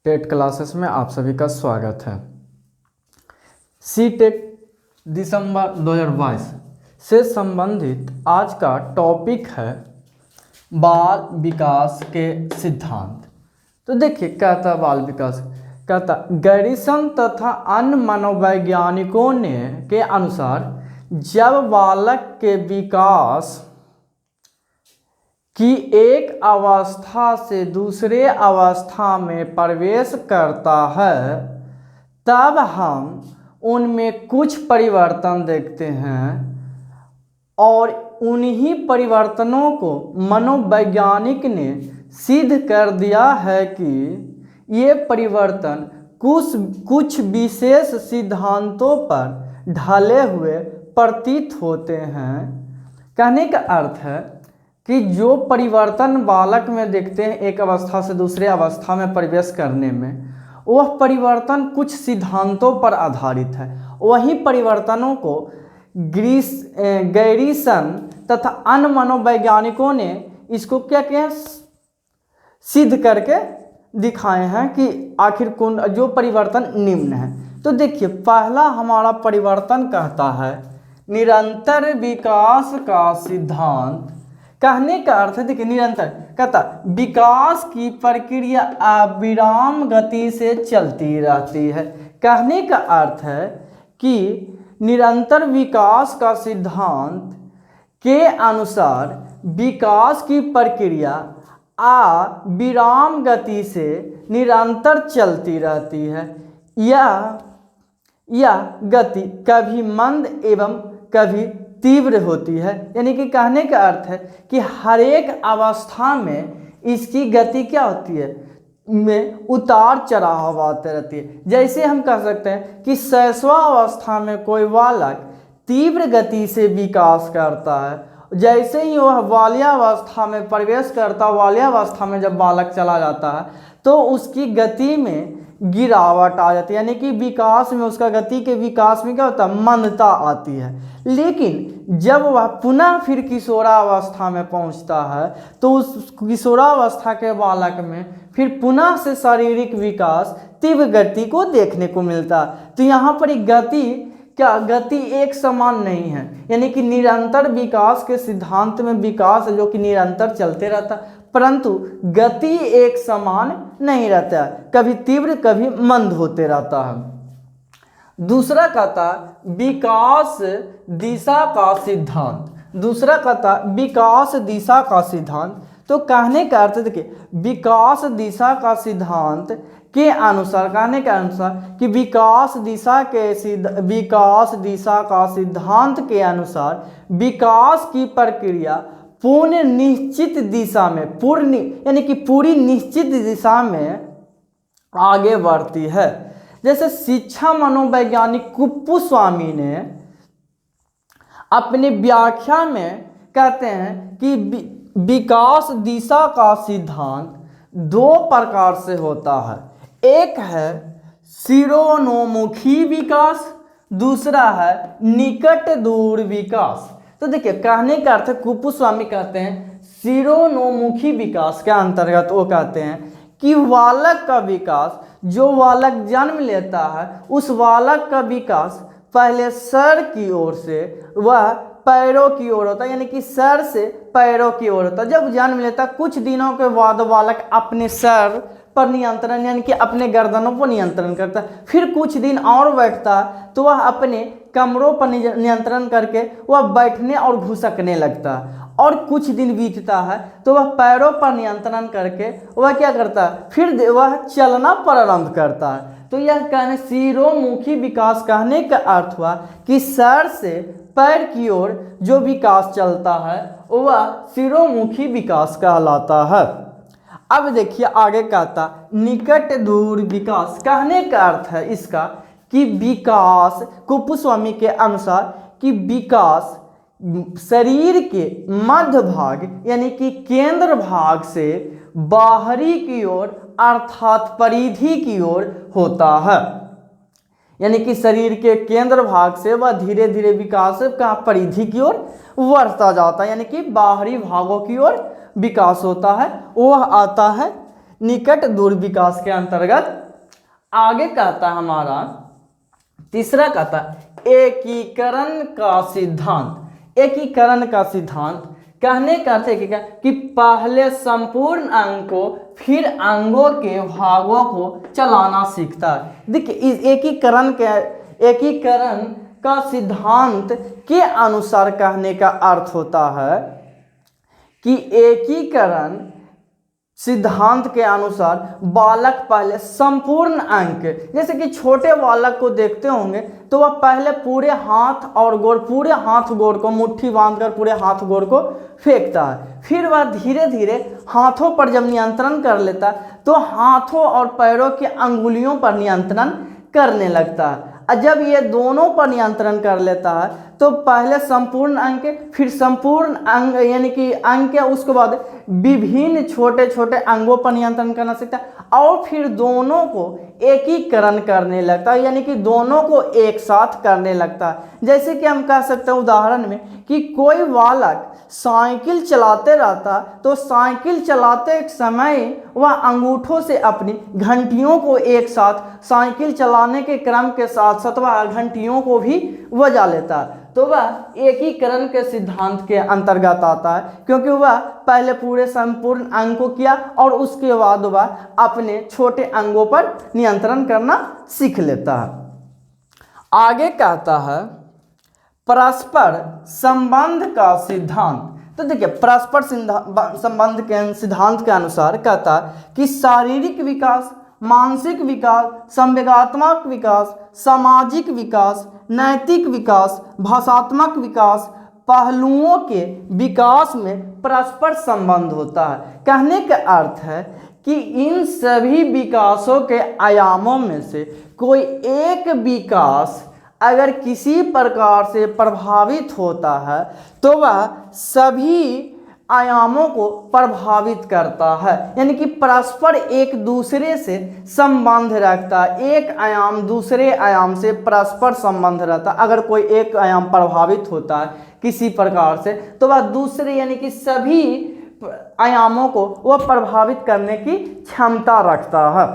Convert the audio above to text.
TET classes में आप सभी का स्वागत है। सी टेट दिसंबर 2022 से संबंधित आज का टॉपिक है बाल विकास के सिद्धांत। तो देखिए कहता बाल विकास कहता गैरिसन तथा अन्य मनोवैज्ञानिकों ने के अनुसार जब बालक के विकास कि एक अवस्था से दूसरे अवस्था में प्रवेश करता है तब हम उनमें कुछ परिवर्तन देखते हैं और उन्हीं परिवर्तनों को मनोवैज्ञानिक ने सिद्ध कर दिया है कि ये परिवर्तन कुछ विशेष सिद्धांतों पर ढले हुए प्रतीत होते हैं। कहने का अर्थ है कि जो परिवर्तन बालक में देखते हैं एक अवस्था से दूसरे अवस्था में प्रवेश करने में, वह परिवर्तन कुछ सिद्धांतों पर आधारित है। वही परिवर्तनों को गैरिसन तथा अन्य मनोवैज्ञानिकों ने इसको क्या किया, सिद्ध करके दिखाए हैं कि आखिर कौन जो परिवर्तन निम्न है। तो देखिए पहला हमारा परिवर्तन कहता है निरंतर विकास का सिद्धांत। कहने का अर्थ है देखिए निरंतर कहता विकास की प्रक्रिया अविराम गति से चलती रहती है। कहने का अर्थ है कि निरंतर विकास का सिद्धांत के अनुसार विकास की प्रक्रिया अविराम गति से निरंतर चलती रहती है। यह गति कभी मंद एवं कभी तीव्र होती है। यानी कि कहने का अर्थ है कि हर एक अवस्था में इसकी गति क्या होती है, में उतार चढ़ाव आते रहती है। जैसे हम कह सकते हैं कि शैशवावस्था में कोई बालक तीव्र गति से विकास करता है, जैसे ही वह बाल्यावस्था में प्रवेश करता, बाल्यावस्था में जब बालक चला जाता है तो उसकी गति में गिरावट आ जाती है। यानी कि विकास में उसका गति के विकास में क्या होता है, मंदता आती है। लेकिन जब वह पुनः फिर किशोरावस्था में पहुंचता है तो उस किशोरावस्था के बालक में फिर पुनः से शारीरिक विकास तीव्र गति को देखने को मिलता है। तो यहाँ पर गति एक समान नहीं है। यानी कि निरंतर विकास के सिद्धांत में विकास है जो कि निरंतर चलते रहता है, परंतु गति एक समान नहीं रहता है, कभी तीव्र कभी मंद होते रहता है। दूसरा कहता विकास दिशा का सिद्धांत। दूसरा कहता विकास दिशा का सिद्धांत। तो कहने का अर्थ देखिए विकास दिशा का सिद्धांत के अनुसार, कहने के अनुसार कि विकास दिशा का सिद्धांत के अनुसार विकास की प्रक्रिया पूर्ण निश्चित दिशा में यानी कि पूरी निश्चित दिशा में आगे बढ़ती है। जैसे शिक्षा मनोवैज्ञानिक कुप्पुस्वामी ने अपनी व्याख्या में कहते हैं कि विकास दिशा का सिद्धांत दो प्रकार से होता है। एक है शिरोन्मुखी विकास, दूसरा है निकट दूर विकास। तो देखिए कहने का अर्थ कुप्पुस्वामी कहते हैं शिरोन्मुखी विकास के अंतर्गत वो कहते हैं कि बालक का विकास, जो बालक जन्म लेता है उस बालक का विकास पहले सर की ओर से वह पैरों की ओर होता है। यानी कि सर से पैरों की ओर होता है। जब जन्म लेता कुछ दिनों के बाद बालक अपने सर पर नियंत्रण यानी कि अपने गर्दनों पर नियंत्रण करता है। फिर कुछ दिन और बैठता है तो वह अपने कमरों पर नियंत्रण करके वह बैठने और घुसकने लगता है। और कुछ दिन बीतता है तो वह पैरों पर नियंत्रण करके वह क्या करता है, फिर वह चलना प्रारंभ करता है। तो यह कहने शिरोमुखी विकास कहने का अर्थ हुआ कि सर से पैर की ओर जो विकास चलता है वह शिरोमुखी विकास कहलाता है। अब देखिए आगे कहता निकट दूर विकास। कहने का अर्थ है इसका कि विकास कुप्पुस्वामी के अनुसार कि विकास शरीर के मध्य भाग यानी कि केंद्र भाग से बाहरी की ओर अर्थात परिधि की ओर होता है। यानी कि शरीर के केंद्र भाग से वह धीरे धीरे विकास का परिधि की ओर बढ़ता जाता है। यानी कि बाहरी भागों की ओर विकास होता है, वह आता है निकट दूर विकास के अंतर्गत। आगे कहता है हमारा तीसरा कहता है एकीकरण का सिद्धांत। एकीकरण का सिद्धांत कहने का अर्थ है कि पहले संपूर्ण अंग को फिर अंगों के भागों को चलाना सीखता है। देखिए इस एकीकरण का सिद्धांत के अनुसार कहने का अर्थ होता है कि एकीकरण सिद्धांत के अनुसार बालक पहले संपूर्ण अंग, जैसे कि छोटे बालक को देखते होंगे तो वह पहले पूरे हाथ और पूरे हाथ गोड़ को मुट्ठी बांधकर पूरे हाथ गोड़ को फेंकता है, फिर वह धीरे धीरे हाथों पर जब नियंत्रण कर लेता है तो हाथों और पैरों की अंगुलियों पर नियंत्रण करने लगता है। और जब ये दोनों पर नियंत्रण कर लेता है तो पहले संपूर्ण अंग के, फिर संपूर्ण अंग यानी कि अंग के, उसके बाद विभिन्न छोटे छोटे अंगों पर नियंत्रण करना सीखता है और फिर दोनों को एकीकरण करने लगता है, यानी कि दोनों को एक साथ करने लगता है। जैसे कि हम कह सकते हैं उदाहरण में कि कोई बालक साइकिल चलाते रहता तो साइकिल चलाते समय वह अंगूठों से अपनी घंटियों को एक साथ साइकिल चलाने के क्रम के साथ साथ वह घंटियों को भी बजा लेता, तो वह एकीकरण के सिद्धांत के अंतर्गत आता है, क्योंकि वह पहले पूरे संपूर्ण अंग को किया और उसके बाद वह अपने छोटे अंगों पर नियंत्रण करना सीख लेता है। आगे कहता है परस्पर संबंध का सिद्धांत। तो देखिए परस्पर संबंध के सिद्धांत के अनुसार कहता है कि शारीरिक विकास, मानसिक विकास, संवेगात्मक विकास, सामाजिक विकास, नैतिक विकास, भाषात्मक विकास पहलुओं के विकास में परस्पर संबंध होता है। कहने का अर्थ है कि इन सभी विकासों के आयामों में से कोई एक विकास अगर किसी प्रकार से प्रभावित होता है तो वह सभी आयामों को प्रभावित करता है, यानी कि परस्पर एक दूसरे से संबंध रखता है। एक आयाम दूसरे आयाम से परस्पर संबंध रहता है। अगर कोई एक आयाम प्रभावित होता है किसी प्रकार से तो वह दूसरे यानी कि सभी आयामों को वह प्रभावित करने की क्षमता रखता है।